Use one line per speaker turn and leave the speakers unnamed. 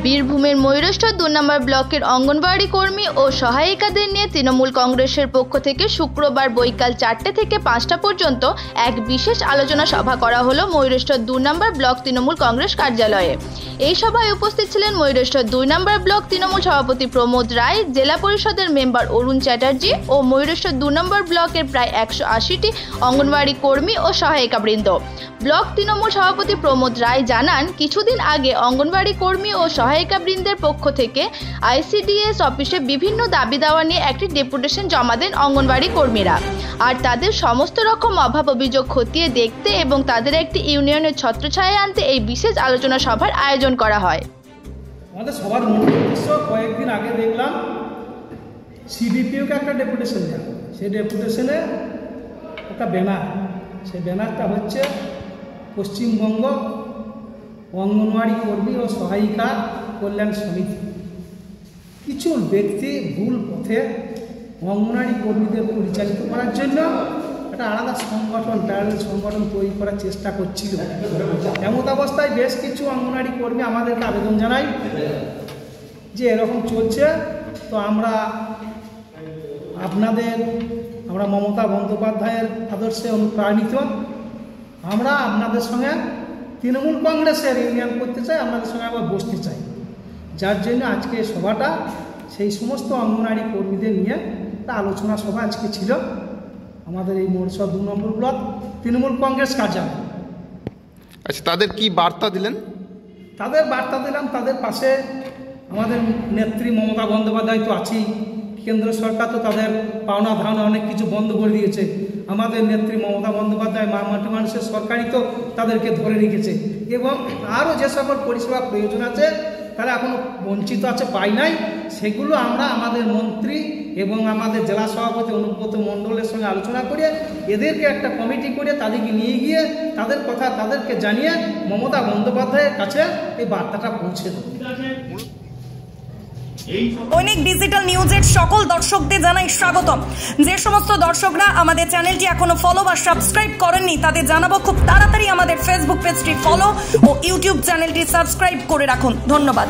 বীরভূমের ময়ূরেশ্বর ২ নম্বর ব্লকের অঙ্গনওয়াড়ি কর্মী ও সহায়িকাদের নিয়ে তৃণমূল কংগ্রেসের পক্ষ থেকে শুক্রবার বৈকাল ৪টে থেকে ৫টা পর্যন্ত এক বিশেষ আলোচনা সভা করা হলো ময়ূরেশ্বর ২ নম্বর ব্লক তৃণমূল কংগ্রেস কার্যালয়ে। এই সভায় উপস্থিত ছিলেন ময়ূরেশ্বর ২ নম্বর ব্লক তৃণমূল সভাপতি প্রমোদ রায়, জেলা পরিষদের মেম্বার অরুণ চ্যাটার্জি ও ময়ূরেশ্বর ২ নম্বর ব্লকের প্রায় ১৮০টি অঙ্গনওয়াড়ি কর্মী ও সহায়িকাবৃন্দ। ব্লক তৃণমূল সভাপতি প্রমোদ রায় জানান, কিছুদিন আগে অঙ্গনওয়াড়ি কর্মী ও সহায়িকাবৃন্দের পক্ষ থেকে আইসিডিএস অফিসে বিভিন্ন দাবি দাওয়া নিয়ে একটি ডেপুটেশন জমা দেন অঙ্গনওয়াড়ি কর্মীরা। আর তাদের সমস্ত রকম অভাব অভিযোগ খতিয়ে দেখতে এবং তাদের একটি ইউনিয়নের ছত্রছায়ায় আনতে এই বিশেষ আলোচনা সভার আয়োজন করা হয়।
আমাদের সবার মূল উদ্দেশ্য, কয়েকদিন আগে দেখলাম সিডিপিওকে একটা ডেপুটেশন দেওয়া, সেই ডেপুটেশনে একটা ব্যানার, সেই ব্যানারটা হচ্ছে পশ্চিমবঙ্গ অঙ্গনওয়াড়ি কর্মী ও সহায়িকা কল্যাণ সমিতি। কিছু ব্যক্তি ভুল পথে অঙ্গনওয়াড়ি কর্মীদের পরিচালিত করার জন্য একটা আলাদা সংগঠন, প্যারালাল সংগঠন তৈরি করার চেষ্টা করছিল। এমন অবস্থায় বেশ কিছু অঙ্গনওয়াড়ি কর্মী আমাদেরকে আবেদন জানায় যে এরকম চলছে, তো আমরা মমতা বন্দ্যোপাধ্যায়ের আদর্শে অনুপ্রাণিত, আমরা আপনাদের সঙ্গে তৃণমূল কংগ্রেসের ইউনিয়ন করতে চাই, আপনাদের সঙ্গে আবার বসতে চাই। যার জন্য আজকে সভাটা সেই সমস্ত অঙ্গনওয়াড়ি কর্মীদের নিয়ে একটা আলোচনা সভা আজকে ছিল আমাদের এই ময়ূরেশ্বর ২ নম্বর ব্লক তৃণমূল কংগ্রেস কার্যালয়।
আচ্ছা, তাদের কি বার্তা দিলেন?
তাদের বার্তা দিলাম, তাদের পাশে আমাদের নেত্রী মমতা বন্দ্যোপাধ্যায় তো আছেই। কেন্দ্র সরকার তো তাদের পাওনা ধাওনা অনেক কিছু বন্ধ করে দিয়েছে। আমাদের নেত্রী মমতা বন্দ্যোপাধ্যায় মাটি মানুষের সরকারই তো তাদেরকে ধরে রেখেছে, এবং আরও যে সকল পরিষেবা প্রয়োজন আছে তারা এখনও বঞ্চিত আছে, পায় নাই, সেগুলো আমরা আমাদের মন্ত্রী এবং আমাদের জেলা সভাপতি অনুব্রত মণ্ডলের সঙ্গে আলোচনা করে এদেরকে একটা কমিটি করে তাদেরকে নিয়ে গিয়ে তাদের কথা তাদেরকে জানিয়ে মমতা বন্দ্যোপাধ্যায়ের কাছে এই বার্তাটা পৌঁছে দেব।
দৈনিক ডিজিটাল নিউজের সকল দর্শকদের জানাই স্বাগতম। যে সমস্ত দর্শকরা আমাদের চ্যানেলটি এখনো ফলো বা সাবস্ক্রাইব করেননি তাদের জানাবো খুব তাড়াতাড়ি আমাদের ফেসবুক পেজটি ফলো ও ইউটিউব চ্যানেলটি সাবস্ক্রাইব করে রাখুন। ধন্যবাদ।